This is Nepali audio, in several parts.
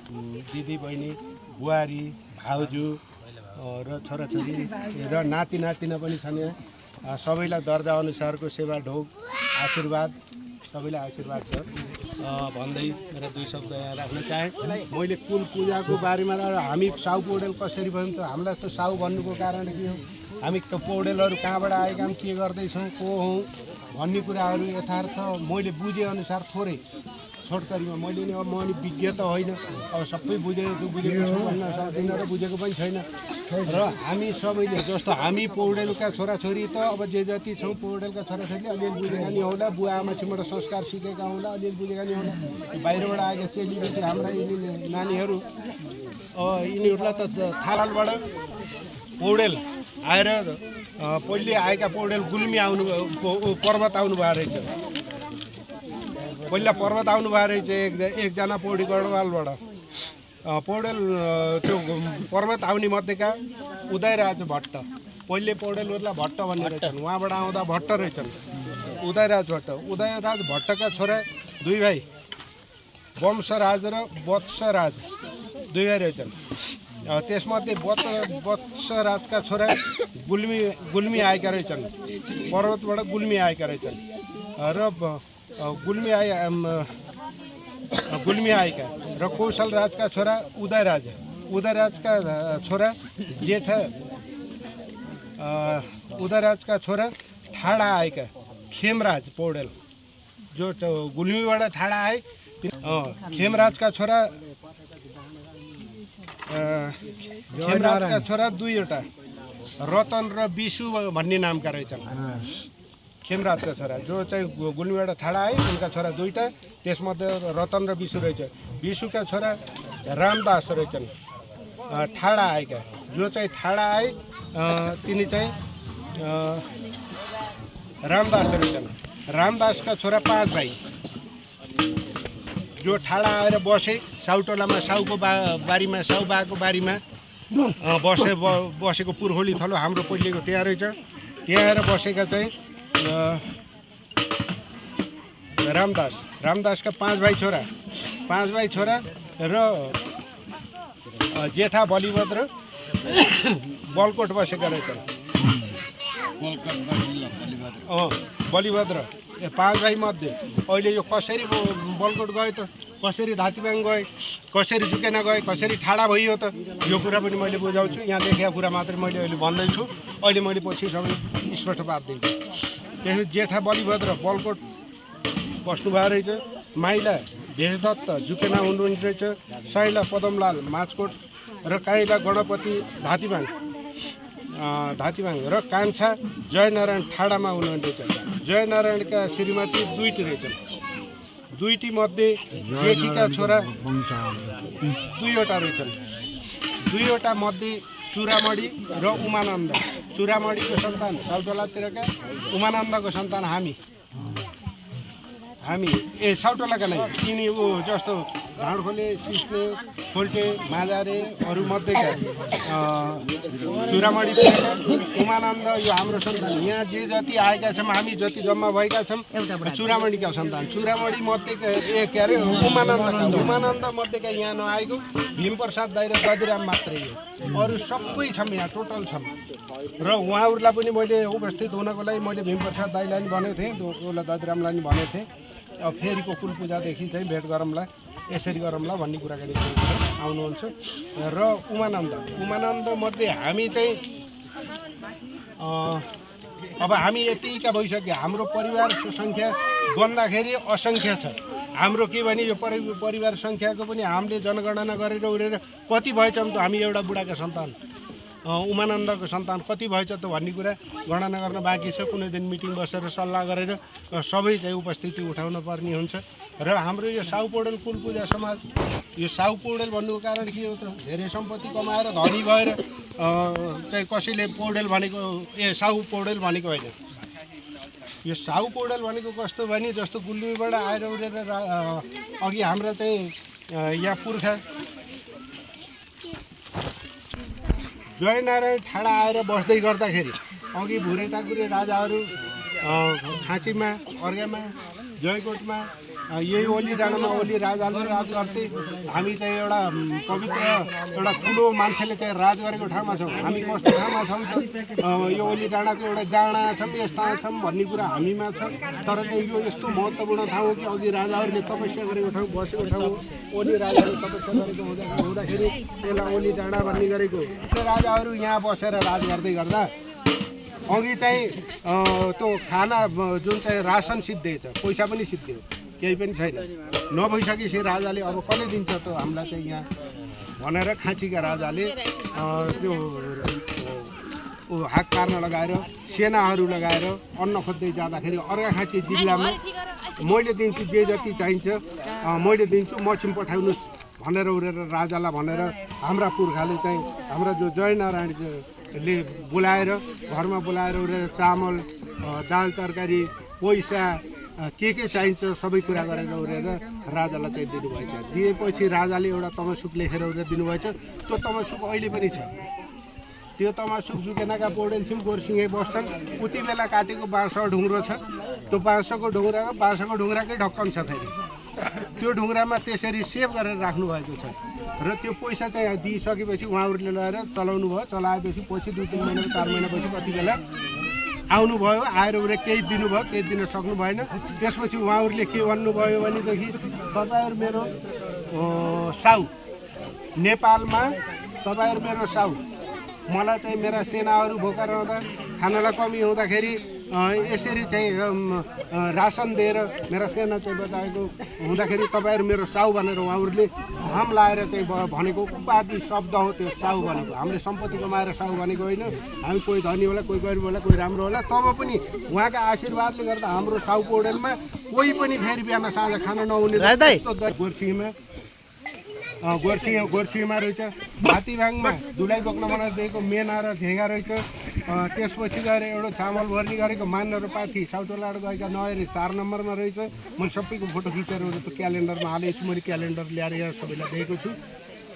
दिदी बहिनी बुहारी भाउजू र छोराछोरी र नाति नातिना पनि छन् यहाँ। सबैलाई दर्जा अनुसारको सेवा ढोग आशीर्वाद सबैलाई आशीर्वाद छ भन्दै मेरो दुई शब्द यहाँ राख्न चाहे। मैले कुल पूजाको बारेमा हामी साउ पौडेल कसरी भयौँ त हामीलाई त साउ भन्नुको कारण के हो, हामी त पौडेलहरू कहाँबाट आएका हौँ के गर्दैछौँ को हौँ भन्ने कुराहरू यथार्थ मैले बुझेअनुसार थोरै छोटकरीमा मैले नि अब म नि विज्ञ त होइन, अब सबै बुझेको छु भन्न सक्दिनँ र बुझेको पनि छैन। र हामी सबैले जस्तो हामी पौडेलका छोराछोरी त अब जे जति छौँ पौडेलका छोराछोरीले अलिअलि बुझेका नि होला, बुवा आमाछिबाट संस्कार सिकेका होला, अलिअलि बुझेका नि होला। बाहिरबाट आएका चेलीबेटी हाम्रा यिनी नानीहरू यिनीहरूलाई त थालबाट पौडेल आएर पहिले आएका पौडेल गुल्मी आउनु पर्वत आउनु भएको रहेछ। पहिला पर्वत आउनु भएको रहेछ एकजना पौडी गढवालबाट पौडेल त्यो पर्वत आउने मध्येका उदयराज भट्ट पहिले पौडेलहरूलाई भट्ट भन्ने रहेछन्, उहाँबाट आउँदा भट्ट रहेछन् उदयराज भट्ट। उदयराज भट्टका छोरा दुई भाइ वंशराज र वत्सराज दुई भाइ रहेछन्। त्यसमध्ये वत्सराजका छोरा गुल्मी आएका रहेछन्, पर्वतबाट गुल्मी आएका रहेछन् र गुल्मी आएका र कौशल राजका छोरा उदयराजका छोरा जेठा उदयराजका छोरा ठाडा आएका खेमराज पौडेल जो गुल्मीबाट ठाडा आए। खेमराजका छोरा दुईवटा रतन र विशु भन्ने नामका रहेछन्। खेमराजका छोरा जो चाहिँ गुल्मीबाट ठाडा आए उनका छोरा दुईवटा, त्यसमध्ये रतन र विशु रहेछ। विशुका छोरा रामदास रहेछन् ठाडा आएका, जो चाहिँ ठाडा आए तिनी चाहिँ रामदास रहेछन्। रामदासका छोरा पाँच भाइ जो ठाडा आएर बसे साउटोलामा साउको बारीमा साउबाको बारीमा बसेको पुर्खोली थलो हाम्रो पहिलेको त्यहाँ रहेछ। त्यहाँ आएर बसेका चाहिँ रामदासका पाँच भाइ छोरा र जेठा बलिभद्र बलकोट बसेका रहेछन्। बलिभद्र पाँच भाइ मध्ये अहिले यो कसरी बलकोट गए त, कसरी धातीबाङ गए, कसरी जुकेना गए, कसरी ठाडा भइयो त, यो कुरा पनि मैले बुझाउँछु। यहाँ देखेको कुरा मात्रै मैले अहिले भन्दैछु, अहिले मैले पछि सबै स्पष्ट पारिदिन्छु। त्यसपछि जेठा बलिभद्र बलकोट बस्नुभएको रहेछ। माइला भेषदत्त जुकेना हुनुहुन्छ रहेछ। साइला पदमलाल माचकोट र काइला गणपति धातीबाङ र कान्छा जयनारायण ठाडामा हुनुहुन्छ रहेछ। जयनारायणका श्रीमती दुईटी रहेछन्। दुईटी मध्ये जेठीका छोरा दुईवटा रहेछन्। दुईवटा मध्ये चुरामणी र उमानन्द। चुरामणीको सन्तान साउटोलातिरका, उमानन्दको सन्तान हामी साउटोलाका नै यिनी जस्तो ढाँडखोले सिस्ने खोल्टे माजारे मध्येका चुरामणी उमानन्द यो हाम्रो सन्तान। यहाँ जे जति आएका छौँ हामी जति जम्मा भएका छौँ चुरामणीका सन्तान। चुरामणी मध्येका के अरे उमानन्द मध्येका यहाँ नआएको भीमप्रसाद दाइ र दधिराम मात्रै हो, अरू सबै छौँ यहाँ टोटल छौँ। र उहाँहरूलाई पनि मैले उपस्थित हुनको लागि मैले भीमप्रसाद दाइलाई पनि भनेको थिएँ, उसलाई दधिरामलाई पनि भनेको थिएँ अब फेरिको कुल पूजादेखि चाहिँ भेट गरौँला, यसरी गरौँला भन्ने कुराकानी आउनुहुन्छ। र उमानन्द मध्ये हामी चाहिँ अब हामी यतिका भइसक्यो। हाम्रो परिवार सङ्ख्या गन्दाखेरि असङ्ख्य छ। हाम्रो के भने यो परिवार सङ्ख्याको पनि हामीले जनगणना गरेर उडेर कति भएछौँ त हामी एउटा बुढाका सन्तान, उमानन्दको सन्तान कति भएछ त भन्ने कुरा गणना गर्न बाँकी छ। कुनै दिन मिटिङ बसेर सल्लाह गरेर सबै चाहिँ उपस्थिति उठाउन पर्ने हुन्छ। र हाम्रो यो साउ पौडेल कुल पूजा समाज, यो साउ पौडेल भन्नुको कारण के हो त, धेरै सम्पत्ति कमाएर धनी भएर चाहिँ कसैले पौडेल भनेको साउ पौडेल भनेको होइन। यो साउ पौडेल भनेको कस्तो भने जस्तो गुल्मीबाट आएर उडेर अघि हाम्रा चाहिँ यहाँ पुर्खा जयनारायण ठाडा आएर बस्दै गर्दाखेरि अघि भुरे टाकुरे राजाहरू खाँचीमा, अर्घामा, जयकोटमा यही ओली डाँडामा ओली राजाले राज गर्थे। हामी चाहिँ एउटा पवित्र एउटा ठुलो मान्छेले चाहिँ राज गरेको ठाउँमा छौँ। हामी कस्तो ठाउँमा छौँ त यो ओली डाँडाको एउटा डाँडा छौँ, यस्ता छौँ भन्ने कुरा हामीमा छ। तर चाहिँ यो यस्तो महत्त्वपूर्ण ठाउँ हो कि अघि राजाहरूले तपस्या गरेको ठाउँ, बसेको ठाउँ हो। ओली राजाले तपस्या गरेको हुँदाखेरि यसलाई ओली डाँडा भन्ने गरेको। राजाहरू यहाँ बसेर राज गर्दै गर्दा अघि चाहिँ त्यो खाना जुन चाहिँ रासन सिद्धिएछ, पैसा पनि सिद्धियो, केही पनि छैन। नभइसकेपछि राजाले अब कसले दिन्छ त हामीलाई चाहिँ यहाँ भनेर खाँचीका राजाले त्यो हाक पार्न लगाएर सेनाहरू लगाएर अन्न खोज्दै जाँदाखेरि अर्घाखाँची जिल्लामा मैले दिन्छु जे जति चाहिन्छ मैले दिन्छु, मछिम पठाउनुहोस् भनेर उरेर राजालाई भनेर हाम्रा पुर्खाले चाहिँ हाम्रा जो जयनारायणले बोलाएर घरमा बोलाएर उरेर चामल दाल तरकारी पैसा के चाहिन्छ सबै कुरा गरेर उरेर राजालाई चाहिँ दिनुभएछ। दिएपछि राजाले एउटा तमसुक लेखेर उरेर दिनुभएछ। त्यो तमसुक अहिले पनि छ। त्यो तमसुक जुकेनाका पौडेल छिन् गोरसिंहे बस्छन्। उति बेला काटेको बाँसको ढुङ्ग्रो छ। त्यो बाँसको ढुङ्ग्राकै ढक्कन छ। फेरि त्यो ढुङ्ग्रामा त्यसरी सेभ गरेर राख्नु भएको छ। र त्यो पैसा चाहिँ दिइसकेपछि उहाँहरूले लगाएर चलाउनु भयो। चलाएपछि पछि 2-3 महिना 4 महिनापछि कति बेला आउनुभयो, आएर उरे केही दिनुभयो, केही दिन सक्नु भएन। त्यसपछि उहाँहरूले के भन्नुभयो भनेदेखि तपाईँहरू मेरो साउ नेपालमा, तपाईँहरू मेरो साउ, मलाई चाहिँ मेरा सेनाहरू भोका रहँदा खानालाई कमी हुँदाखेरि यसरी चाहिँ रासन दिएर मेरा सेना चाहिँ बचाएको हुँदाखेरि तपाईँहरू मेरो साउ भनेर उहाँहरूले हम लाएर चाहिँ भनेको उपाधि शब्द हो त्यो साउ भनेको। हामीले सम्पत्ति कमाएर साउ भनेको होइन। हामी कोही धनी होला, कोही गरिब होला, कोही राम्रो होला, तब पनि उहाँका आशीर्वादले गर्दा हाम्रो साउ पौडेलमा कोही पनि फेरि बिहान साँझ खाना नहुने गोर्सिङमा रहेछ। हात्तीभाङमा धुलाई बोक्न बनाएर दिएको मेना र झेँगा रहेछ। त्यसपछि गएर एउटा चामल भर्नी गरेको मान र पाथी साउटोलाड गएका नहेरी 4 नम्बरमा रहेछ। मैले सबैको फोटो खिचेर त्यो क्यालेन्डरमा हालेको छु। मैले क्यालेन्डर ल्याएर यहाँ सबैलाई दिएको छु।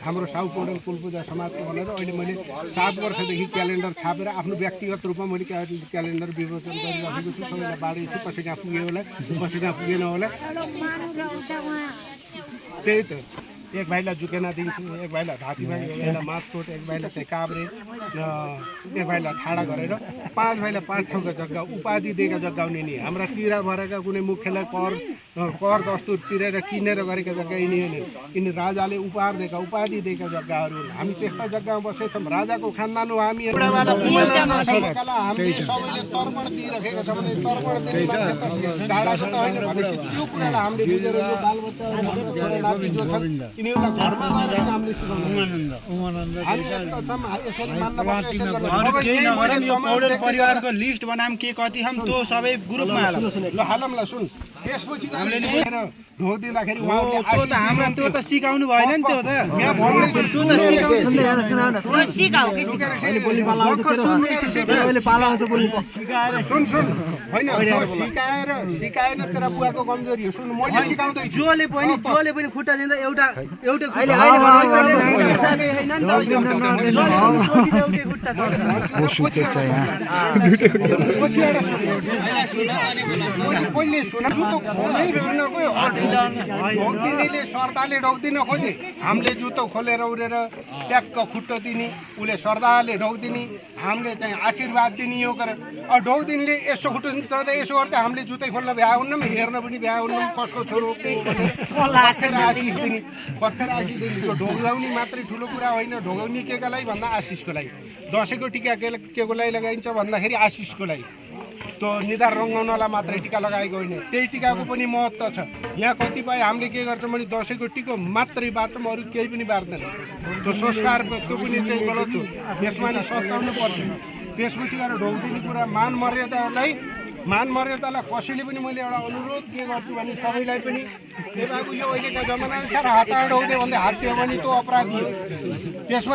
हाम्रो साउ पौडेल कुलपूजा समाजको भनेर अहिले मैले 7 वर्षदेखि क्यालेन्डर छापेर आफ्नो व्यक्तिगत रूपमा मैले क्यालेन्डर विमोचन गरिराखेको छु। सबैलाई बाँडेको छु। कसै कहाँ पुग्यो होला, कसै कहाँ पुगेन होला। त्यही त एक भाइलाई जुकेना दिन्छु, एक भाइलाई हात्तीभाङ, एक भाइलाई माथकोट, एक भाइलाई चाहिँ काभ्रे, एक भाइलाई ठाडा गरेर 5 भाइलाई 5 ठाउँका जग्गा उपाधि दिएका जग्गाउने नि हाम्रा तिरा भरेका कुनै मुख्यलाई कर दस्तुर तिरेर किनेर गरेका जग्गा यिनी होइन। यिनी राजाले उपहार दिएका उपाधि दिएका जग्गाहरू हुन्। हामी त्यस्ता जग्गामा बसेका छौँ। राजाको खानदान हो हामी। हामीले सबैले तर्पण दिइराखेको छ भने तर्पण दिने मान्छे त डाँडाको त होइन भनेपछि त्यो कुरालाई हामीले बुझेर यो बालबच्चा छोरा नाति जो छन् यिनीहरूलाई घरमा गएर पनि हामीले सिकाउनु। हामी यसरी मान्नुपर्छ, यसरी गर्नुपर्छ। यो पौडेल परिवारको लिस्ट बनाम के कति हम त्यो सबै ग्रुपमा हालौँ। ल हालौँला सुन। त्यसपछि हामीले ढोग दिँदाखेरि त्यो त हाम्रो त्यो त सिकाउनु भएन नि। त्यो त यहाँ भन्दैछु त्यो त सुन होइन सिकाएन तेरा बुवाको कमजोरी हो। सुन मैले सिकाउँदै जोले पनि खुट्टा दिँदा एउटा सर्दाले ढोक्दिन खोजे। हामीले जुत्तो खोलेर उडेर ट्याक्क खुट्टो दिने, उसले सर्दाले ढोक्दिने, हामीले चाहिँ आशीर्वाद दिने। यो गरेर ढोक दिनले यसो खुट्टो यसो गर्दा हामीले जुत्तै खोल्न भ्या हुन्न, हेर्न पनि भ्या हुन्न, कसको छोरो कथेर आशिष दिने, कथेर आशिष दिने। त्यो ढोगाउने मात्रै ठुलो कुरा होइन। ढोगाउने केको लागि भन्दा आशिषको लागि। दसैँको टिका केको लागि लगाइन्छ भन्दाखेरि आशिषको लागि। त्यो निधार रङ्गाउनलाई मात्रै टिका लगाएको होइन, त्यही टिकाको पनि महत्त्व छ। यहाँ कतिपय हामीले के गर्छौँ भने दसैँको टिको मात्रै बार्छौँ, अरू केही पनि बार्दैन। त्यो संस्कार त्यो पनि चाहिँ गलत हो। यसमा नि सताउनु पर्छ। त्यसपछि गएर ढोग दिने कुरा मान मर्यादालाई कसैले पनि मैले एउटा अनुरोध के गर्छु भने सबैलाई पनि यो अहिलेका जमाना अनुसार हात ढोग्यो भने हात दियो भने त्यो अपराधी हो। त्यसपछि